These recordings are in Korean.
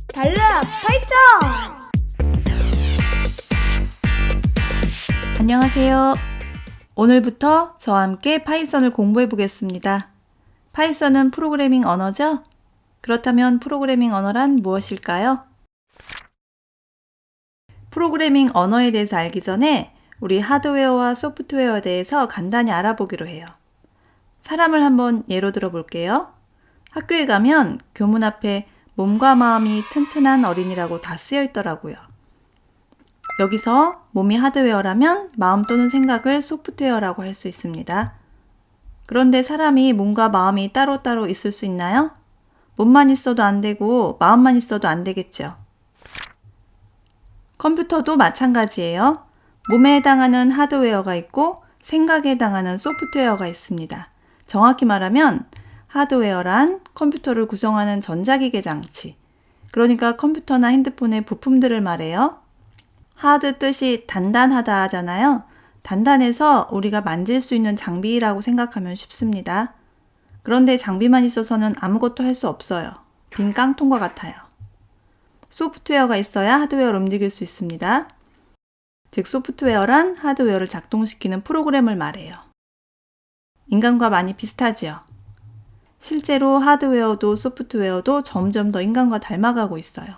달라 파이썬! 안녕하세요. 오늘부터 저와 함께 파이썬을 공부해 보겠습니다. 파이썬은 프로그래밍 언어죠? 그렇다면 프로그래밍 언어란 무엇일까요? 프로그래밍 언어에 대해서 알기 전에 우리 하드웨어와 소프트웨어에 대해서 간단히 알아보기로 해요. 사람을 한번 예로 들어 볼게요. 학교에 가면 교문 앞에 몸과 마음이 튼튼한 어린이라고 다 쓰여 있더라고요. 여기서 몸이 하드웨어라면 마음 또는 생각을 소프트웨어라고 할 수 있습니다. 그런데 사람이 몸과 마음이 따로따로 있을 수 있나요? 몸만 있어도 안 되고 마음만 있어도 안 되겠죠. 컴퓨터도 마찬가지예요. 몸에 해당하는 하드웨어가 있고 생각에 해당하는 소프트웨어가 있습니다. 정확히 말하면 하드웨어란 컴퓨터를 구성하는 전자기계 장치, 그러니까 컴퓨터나 핸드폰의 부품들을 말해요. 하드 뜻이 단단하다 하잖아요. 단단해서 우리가 만질 수 있는 장비라고 생각하면 쉽습니다. 그런데 장비만 있어서는 아무것도 할 수 없어요. 빈 깡통과 같아요. 소프트웨어가 있어야 하드웨어를 움직일 수 있습니다. 즉 소프트웨어란 하드웨어를 작동시키는 프로그램을 말해요. 인간과 많이 비슷하지요. 실제로 하드웨어도 소프트웨어도 점점 더 인간과 닮아가고 있어요.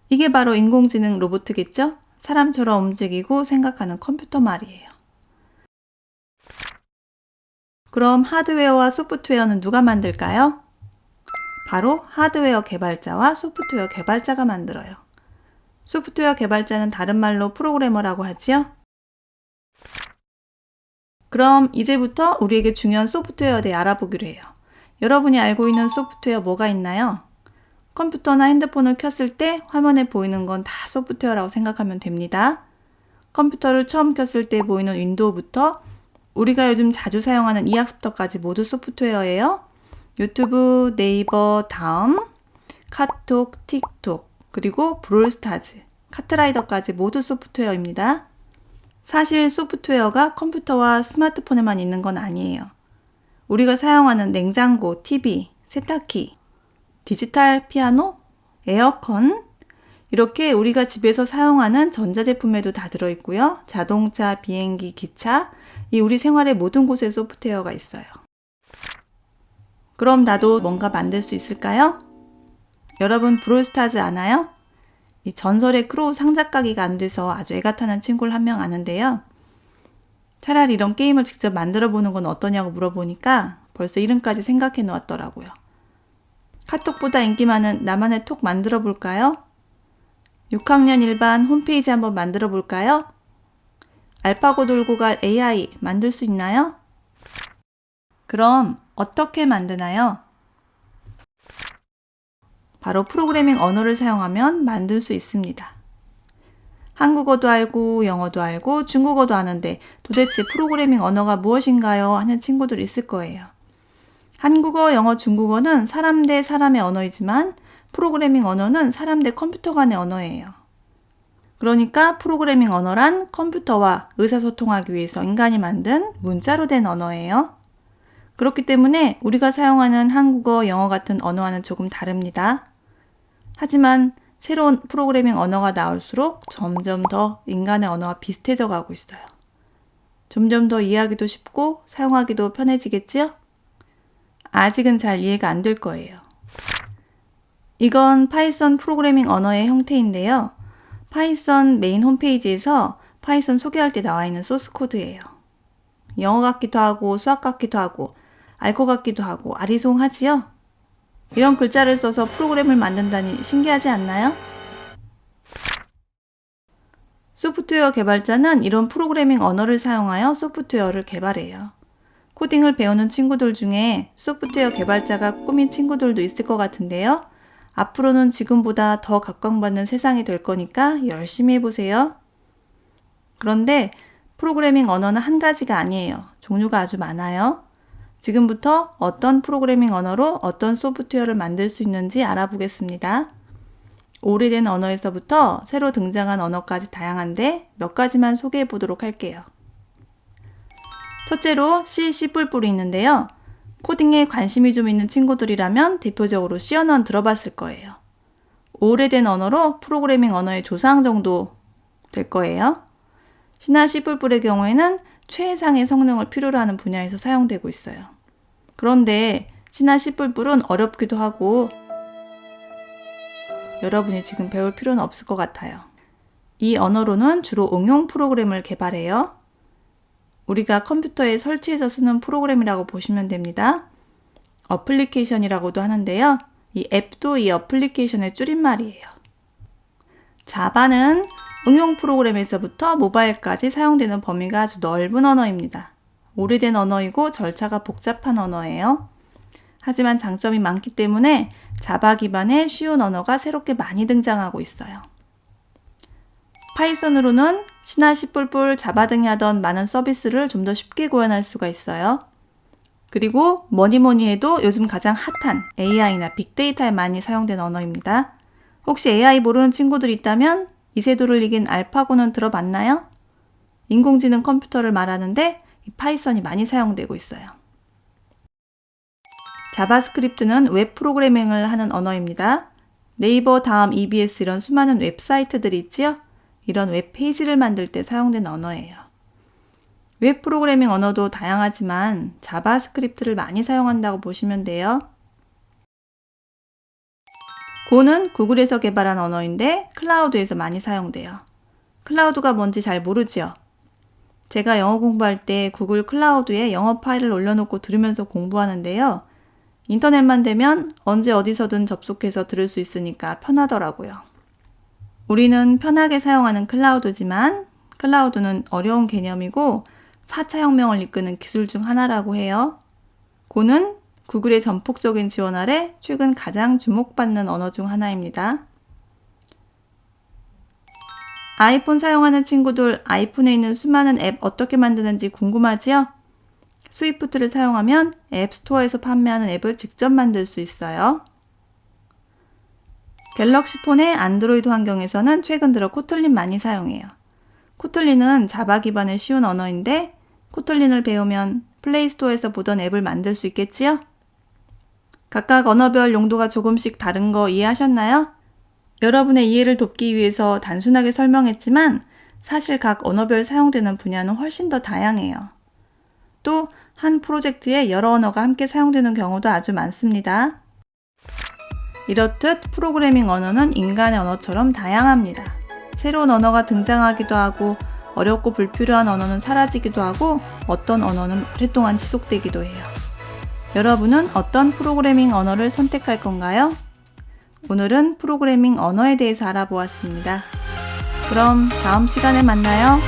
이게 바로 인공지능 로봇이겠죠? 사람처럼 움직이고 생각하는 컴퓨터 말이에요. 그럼 하드웨어와 소프트웨어는 누가 만들까요? 바로 하드웨어 개발자와 소프트웨어 개발자가 만들어요. 소프트웨어 개발자는 다른 말로 프로그래머라고 하지요? 그럼 이제부터 우리에게 중요한 소프트웨어에 대해 알아보기로 해요. 여러분이 알고 있는 소프트웨어 뭐가 있나요? 컴퓨터나 핸드폰을 켰을 때 화면에 보이는 건 다 소프트웨어라고 생각하면 됩니다. 컴퓨터를 처음 켰을 때 보이는 윈도우부터 우리가 요즘 자주 사용하는 이 학습터까지 모두 소프트웨어예요. 유튜브, 네이버, 다음, 카톡, 틱톡, 그리고 브롤스타즈, 카트라이더까지 모두 소프트웨어입니다. 사실 소프트웨어가 컴퓨터와 스마트폰에만 있는 건 아니에요. 우리가 사용하는 냉장고, TV, 세탁기, 디지털 피아노, 에어컨, 이렇게 우리가 집에서 사용하는 전자제품에도 다 들어있고요. 자동차, 비행기, 기차, 이 우리 생활의 모든 곳에 소프트웨어가 있어요. 그럼 나도 뭔가 만들 수 있을까요? 여러분 브롤스타즈 아나요? 이 전설의 크로우 상자까기가 안 돼서 아주 애가 타는 친구를 한 명 아는데요. 차라리 이런 게임을 직접 만들어 보는 건 어떠냐고 물어보니까 벌써 이름까지 생각해 놓았더라고요. 카톡보다 인기 많은 나만의 톡 만들어 볼까요? 6학년 일반 홈페이지 한번 만들어 볼까요? 알파고 돌고 갈 AI 만들 수 있나요? 그럼 어떻게 만드나요? 바로 프로그래밍 언어를 사용하면 만들 수 있습니다. 한국어도 알고 영어도 알고 중국어도 아는데 도대체 프로그래밍 언어가 무엇인가요? 하는 친구들이 있을 거예요. 한국어, 영어, 중국어는 사람 대 사람의 언어이지만 프로그래밍 언어는 사람 대 컴퓨터 간의 언어예요. 그러니까 프로그래밍 언어란 컴퓨터와 의사소통하기 위해서 인간이 만든 문자로 된 언어예요. 그렇기 때문에 우리가 사용하는 한국어, 영어 같은 언어와는 조금 다릅니다. 하지만 새로운 프로그래밍 언어가 나올수록 점점 더 인간의 언어와 비슷해져 가고 있어요. 점점 더 이해하기도 쉽고 사용하기도 편해지겠지요? 아직은 잘 이해가 안 될 거예요. 이건 파이썬 프로그래밍 언어의 형태인데요. 파이썬 메인 홈페이지에서 파이썬 소개할 때 나와 있는 소스 코드예요. 영어 같기도 하고 수학 같기도 하고 알 것 같기도 하고 아리송하지요? 이런 글자를 써서 프로그램을 만든다니 신기하지 않나요? 소프트웨어 개발자는 이런 프로그래밍 언어를 사용하여 소프트웨어를 개발해요. 코딩을 배우는 친구들 중에 소프트웨어 개발자가 꿈인 친구들도 있을 것 같은데요. 앞으로는 지금보다 더 각광받는 세상이 될 거니까 열심히 해보세요. 그런데 프로그래밍 언어는 한 가지가 아니에요. 종류가 아주 많아요. 지금부터 어떤 프로그래밍 언어로 어떤 소프트웨어를 만들 수 있는지 알아보겠습니다. 오래된 언어에서부터 새로 등장한 언어까지 다양한데 몇 가지만 소개해 보도록 할게요. 첫째로 C, C++이 있는데요. 코딩에 관심이 좀 있는 친구들이라면 대표적으로 C 언어는 들어봤을 거예요. 오래된 언어로 프로그래밍 언어의 조상 정도 될 거예요. C나 C++의 경우에는 최상의 성능을 필요로 하는 분야에서 사용되고 있어요. 그런데 C나 C++은 어렵기도 하고 여러분이 지금 배울 필요는 없을 것 같아요. 이 언어로는 주로 응용 프로그램을 개발해요. 우리가 컴퓨터에 설치해서 쓰는 프로그램이라고 보시면 됩니다. 어플리케이션이라고도 하는데요. 이 앱도 이 어플리케이션의 줄임말이에요. 자바는 응용 프로그램에서부터 모바일까지 사용되는 범위가 아주 넓은 언어입니다. 오래된 언어이고 절차가 복잡한 언어예요. 하지만 장점이 많기 때문에 자바 기반의 쉬운 언어가 새롭게 많이 등장하고 있어요. 파이썬으로는 C나 C++, 자바 등이 하던 많은 서비스를 좀 더 쉽게 구현할 수가 있어요. 그리고 뭐니 해도 요즘 가장 핫한 AI나 빅데이터에 많이 사용된 언어입니다. 혹시 AI 모르는 친구들 있다면 이세돌을 이긴 알파고는 들어봤나요? 인공지능 컴퓨터를 말하는데 이 파이썬이 많이 사용되고 있어요. 자바스크립트는 웹 프로그래밍을 하는 언어입니다. 네이버 다음 EBS 이런 수많은 웹사이트들이 있지요? 이런 웹페이지를 만들 때 사용된 언어예요. 웹 프로그래밍 언어도 다양하지만 자바스크립트를 많이 사용한다고 보시면 돼요. 고는 구글에서 개발한 언어인데 클라우드에서 많이 사용돼요. 클라우드가 뭔지 잘 모르지요? 제가 영어 공부할 때 구글 클라우드에 영어 파일을 올려놓고 들으면서 공부하는데요. 인터넷만 되면 언제 어디서든 접속해서 들을 수 있으니까 편하더라고요. 우리는 편하게 사용하는 클라우드지만 클라우드는 어려운 개념이고 4차 혁명을 이끄는 기술 중 하나라고 해요. 고는 구글의 전폭적인 지원 아래 최근 가장 주목받는 언어 중 하나입니다. 아이폰 사용하는 친구들 아이폰에 있는 수많은 앱 어떻게 만드는지 궁금하지요? 스위프트를 사용하면 앱스토어에서 판매하는 앱을 직접 만들 수 있어요. 갤럭시 폰의 안드로이드 환경에서는 최근 들어 코틀린 많이 사용해요. 코틀린은 자바 기반의 쉬운 언어인데 코틀린을 배우면 플레이스토어에서 보던 앱을 만들 수 있겠지요? 각각 언어별 용도가 조금씩 다른 거 이해하셨나요? 여러분의 이해를 돕기 위해서 단순하게 설명했지만 사실 각 언어별 사용되는 분야는 훨씬 더 다양해요. 또 한 프로젝트에 여러 언어가 함께 사용되는 경우도 아주 많습니다. 이렇듯 프로그래밍 언어는 인간의 언어처럼 다양합니다. 새로운 언어가 등장하기도 하고 어렵고 불필요한 언어는 사라지기도 하고 어떤 언어는 오랫동안 지속되기도 해요. 여러분은 어떤 프로그래밍 언어를 선택할 건가요? 오늘은 프로그래밍 언어에 대해서 알아보았습니다. 그럼 다음 시간에 만나요.